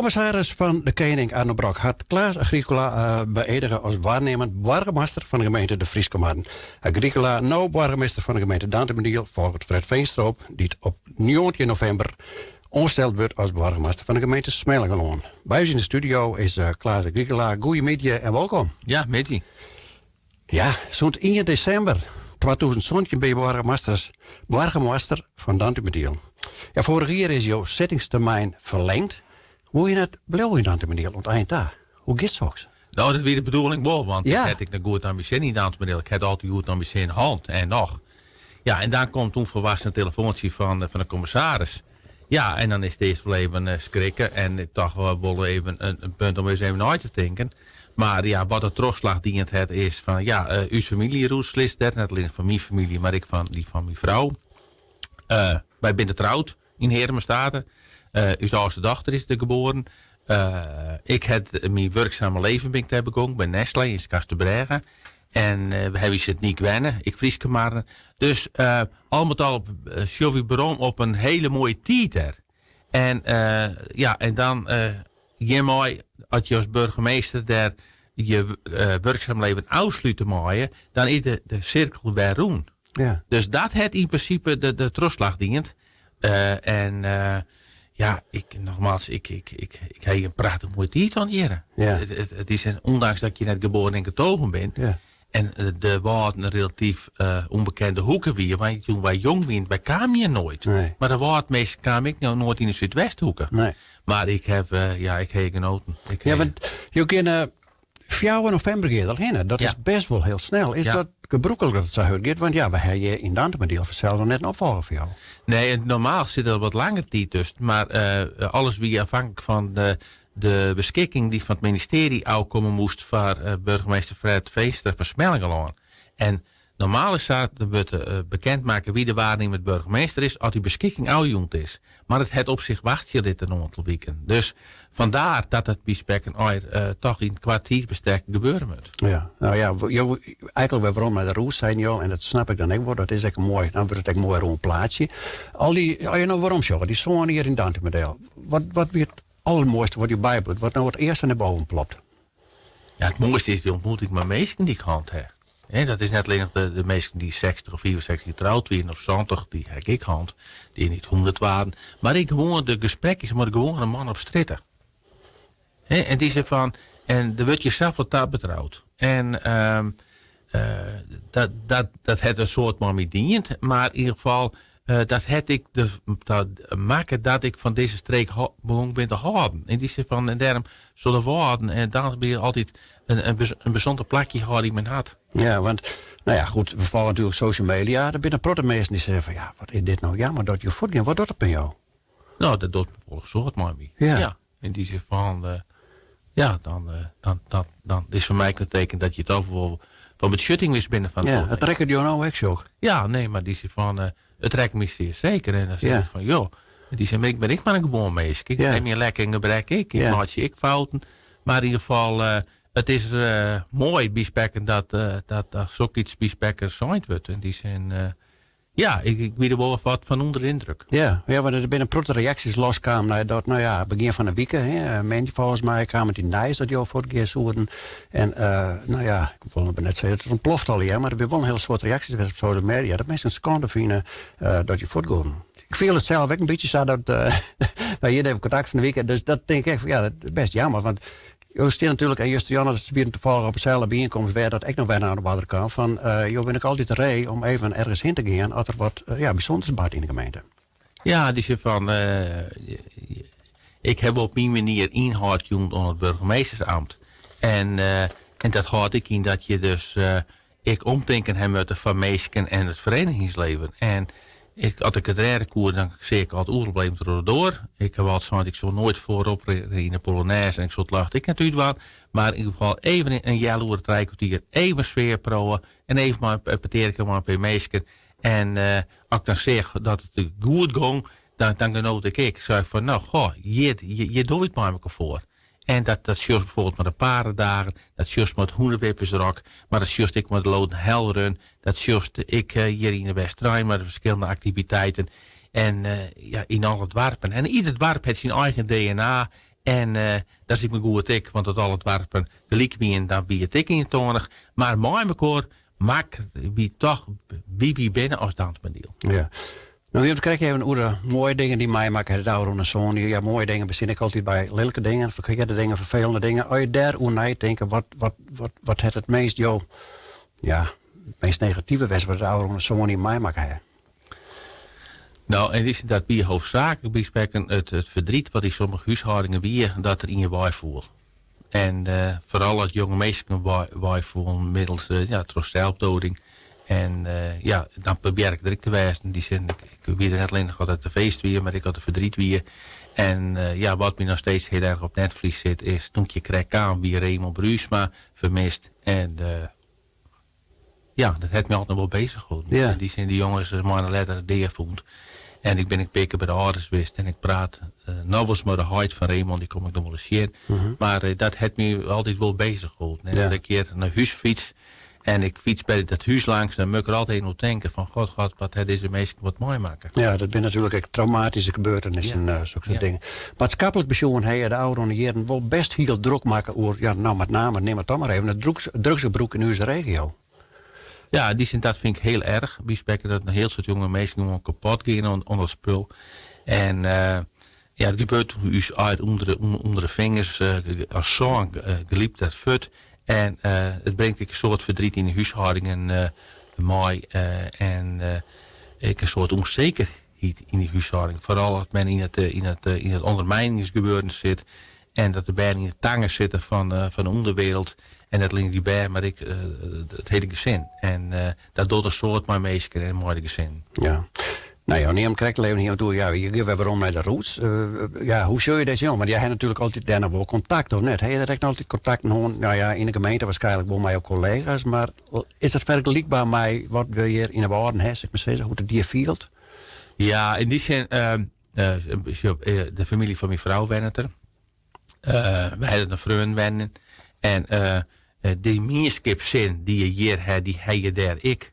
commissaris van de Koning Arno Brok had Klaas Agricola beëdigen als waarnemend burgemeester van de gemeente de Frieske. Agricola, nou burgemeester van de gemeente Dantemediel, volgens Fred Veenstroop, die op 9 november ongesteld wordt als burgemeester van de gemeente Smelingeloon. Bij ons in de studio is Klaas Agricola. Goedemiddag en welkom. Ja, Mitty. Ja, zo'n 1 december 2017 ben je burgemeester van Dantemediel. Ja, vorig jaar is jouw zittingstermijn verlengd. Hoe je het blijven in Dantemediel aan het eind daar? Hoe gaat het zo? Nou, dat is de bedoeling wel, want ik heb ik goed aan mijn zin in Dantemediel. Ik heb altijd goed aan mijn zin in hand en nog. Ja, en dan komt toen verwacht een telefoontje van de commissaris. Ja, en dan is het eerst wel even schrikken. En ik dacht wel even een punt om eens even uit te denken. Maar ja, wat het terugslag dient het is van, ja, uw familie roeslist, net alleen van mijn familie, maar ik van die van mijn vrouw. Wij zijn getrouwd in Heeremestade. Uw oudste dochter is er geboren. Ik heb mijn werkzame leven ben ik daar begonnen bij Nestlé in Kastenbregen. En we hebben het niet gewennen. Ik Frieske maar. Dus al met al Sjovi Bron op een hele mooie titel. En ja, en dan je mooi als je als burgemeester daar je werkzaam leven afsluiten maaien, dan is de cirkel weer rond. Ja. Dus dat het in principe de terugslag dient. Ja, ik heb een prachtig mooi titel hier. Ja. Het is ondanks dat je net geboren en getogen bent. Ja. En de waren relatief onbekende hoeken weer. Want toen wij jong waren, wij kwamen hier nooit. Nee. Maar de meestal kwam ik nou nooit in de Zuidwesthoeken. Nee. Maar ik heb genoten. Want je kunt 4 november gaat al heen. Dat is best wel heel snel. Is dat gebrokkelijk dat het zo hard gaat? Want ja, we hebben hier in Dantemediel zelf net een opvolger voor jou. Nee, normaal zit er wat langer tijd tussen. Maar alles wie afhankelijk van de beschikking die van het ministerie uitkomen moest voor burgemeester Fred Veenstra van Smelingeloon. En normaal is dat we bekendmaken wie de waarnemend burgemeester is als die beschikking uitjoend is. Maar het op zich wacht je dit een aantal weken. Dus vandaar dat het bijspekken toch in kwartiersbestek gebeuren moet. Ja, nou ja, eigenlijk weer waarom naar de roes zijn joh, en dat snap ik dan ook wel. Dat is echt mooi. Dan wordt het echt mooi rond plaatsje. Al die, nou waarom zo? Die zoon hier in Dantemediel. Wat wordt het allermooiste wat je bijblijft? Wat nou het eerste naar boven plopt? Ja, het mooiste is die ontmoeting met mensen die ik hand heb. He, dat is net alleen de mensen die 60 of 64 getrouwd waren of 70, die heb ik hand, die niet 100 waren. Maar ik gewoon de gesprekjes met gewoon een man op stritten. En die zei van, en dan word je zelf wat daar betrouwd. En dat het een soort man dient, maar in ieder geval dat het ik maken dat ik van deze streek begon ben te houden. En die zei van, en daarom zullen worden en dan ben je altijd een bijzonder plakje houden in mijn hart. Ja, want, nou ja, goed, we volgen natuurlijk social media. Er binnen protemeesters die zeggen van, ja, wat is dit nou? Ja, maar dat je voetgaan, wat doet dat bij jou? Nou, dat doet me volgens soort mami. Ja. En die zegt van, dan is voor mij een teken dat je het overal van het shutting wist binnen van. Ja, het trekken die nou ook zo. Ja, nee, maar die zegt van, het trekt me zeer zeker. En dan zeg ik van, joh, die zegt, ben ik maar een gewoon meisje. Ik neem je lekker en gebrek ik maak je fouten. Maar in ieder geval, het is mooi bijspekken dat zoiets bijspekken zijn wordt. En die zijn, ik weet er wel wat van onder de indruk. Ja, want er binnen protte reacties loskwamen dat, nou ja, begin van de week. Mensen volgens mij kwamen die nice dat jou voor het keer zouden. En nou ja, ik wilde net zeggen, het ontploft al, ja, maar er zijn wel een hele soort reacties op social media. Dat mensen een schande vinden dat je voortgaat. Ik voel het zelf ook een beetje zo dat wij hier even contact van de week. Dus dat denk ik echt van, ja, dat is best jammer. Want je stiert natuurlijk, en Justianne, dat is weer toevallig op dezelfde bijeenkomst weer dat ik nog weer naar de andere kant van, ben ik altijd rij om even ergens heen te gaan als er wat bijzonders gebeurt in de gemeente. Ja, die zegt van, ik heb op mijn manier inhoud doen onder het burgemeestersambt. En dat houdt ik in dat je dus, ik omdenken hem uit de familie en het verenigingsleven. En als ik het derde koer, dan zie ik al het oerprobleem door. Ik heb altijd gezegd, ik zal nooit voorop in de Polonaise en ik zal het lachen. Ik natuurlijk wel, maar in ieder geval even een jaloer trijkwartier, even sfeer proeven en even maar peteren maar bij meisjes. En als ik dan zeg dat het goed ging, dan genoot ik zeg van, nou, goh, je doet het maar voor. En dat just bijvoorbeeld met de paardendagen, dat just met hoenderwippersrok, maar dat just ik met de Loden Helrun, dat just ik hier in de Westrijn met de verschillende activiteiten en in al het dorpen. En ieder dorp heeft zijn eigen DNA En dat is ik me goed ik, want dat al het warpen gelijk wie en dan wie het ik in tonig. Maar mooi mekaar maakt wie toch wie binnen als dansbendeel. Ja. Nou, hier krijg je even over mooie dingen die mij maken. Het oude en zoon. Ja, mooie dingen bezin ik altijd bij lelijke dingen, verkeerde dingen, vervelende dingen. Als je daar over nadenkt, wat het meest jou, ja, het meest negatieve was wat het oude en zoon die mij maken. Nou, en is dat bij hoofdzakelijk bespreken het verdriet wat in sommige huishoudingen weer dat er in je waai voelt. En vooral als jonge meisjes waai voelen middels trots zelfdoding. En dan probeer ik direct te wijzen. Die zin, ik weet net alleen nog wat het de feest weer, maar ik had de verdriet weer. En wat me nog steeds heel erg op netvlies zit, is toen je kreeg aan wie Raymond Bruusma vermist. En dat heeft me altijd wel bezig gehouden. Ja. Die zin, die jongens maar een letter deer vond. En ik ben pikken bij de ouders geweest en ik praat nou was maar de huid van Raymond, die kom ik nog wel eens zien. Maar dat heeft me altijd wel bezig gehouden. En dat ik hier naar huis fiets en ik fiets bij dat huis langs en moet ik er altijd nog denken van god, wat het deze meisje wat mooi maken. Ja, dat zijn natuurlijk echt traumatische gebeurtenissen en zulke dingen. Maatschappelijk bezoen hij de ouderen jaren wel best heel druk maken over, met name, neem het dan maar even, het drugsgebruik in onze regio. Ja, dat vind ik heel erg. We spreken dat een heel soort jonge mensen gewoon kapot gaan onder spul. En het gebeurt dus uit onder de vingers als zo'n geliefd dat fut. En het brengt een soort verdriet in de huishoudingen mooi. En een soort onzekerheid in die huishouding. Vooral als men in het ondermijningsgebeuren zit. En dat de bijna in de tangen zitten van de onderwereld. En dat linkt die bij, maar het hele gezin. En dat doet een soort maar meestal en mooie gezin. Ja. Nou ja, neem correct leven hier toe. Ja, je geeft waarom naar de roots. Hoe zul je dat doen? Want jij hebt natuurlijk altijd daarna wel contact, of net? Heb je direct altijd contact in de gemeente waarschijnlijk wel met jouw collega's. Maar is dat vergelijkbaar met wat we hier in de woorden hebben? Ik moet zeggen, hoe het dier fielt? Ja, in die zin, de familie van mijn vrouw wennen er. Wij hadden een vriend wennen. En die meerskipzin die je hier hebt, die heb je daar ik.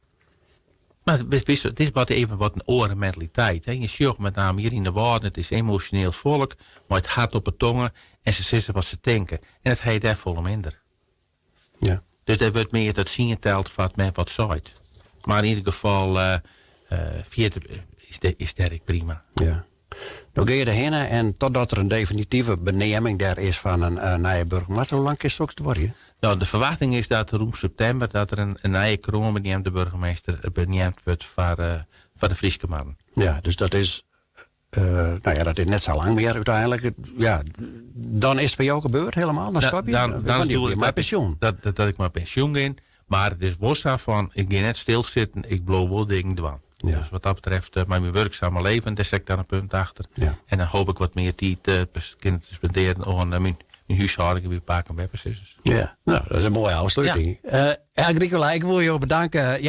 Maar het is wat een oren mentaliteit. Hè. Je ziet met name hier in de woorden, het is emotioneel volk, maar het hart op het tongen en ze zeggen wat ze denken. En het heet daar vol minder. Ja. Dus dat wordt meer het zien telt wat men wat zegt. Maar in ieder geval, is dat prima. Ja. Dan ga je erheen en totdat er een definitieve benaming daar is van een nieuwe burgemeester. Hoe lang is het te worden? Nou, de verwachting is dat rond september dat er een nieuwe kroon benoemd de burgemeester benoemd wordt voor de Friese man. Ja, dus dat is, dat is net zo lang meer uiteindelijk. Ja, dan is het voor jou gebeurd helemaal? Dan stop je? Dan doe ik maar pensioen. Dat ik maar pensioen ga. Maar het is los van, ik ga net stilzitten, ik blow wel dingen dwan. Ja. Dus wat dat betreft, met mijn werkzame leven, daar zet ik dan een punt achter. Ja. En dan hoop ik wat meer tijd te spenderen aan mijn huishouding weer pakken en webbezitters. Ja, nou, dat is een mooie afsluiting. Agricola, ik wil je bedanken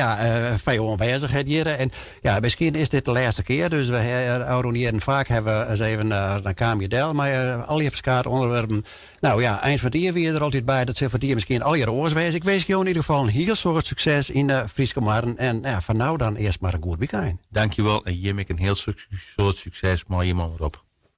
voor je aanwezigheid hier. En ja, misschien is dit de laatste keer, dus we vaak hebben we eens even naar Kamer Del, maar al je verschillende onderwerpen. Nou ja, eind van het jaar weer er altijd bij, dat ze voor die misschien al je oors wezen. Ik wens je in ieder geval een heel soort succes in de Friese Marren. En van nou dan eerst maar een goed weekend. Dankjewel en je maakt een heel soort succes, maar je man erop.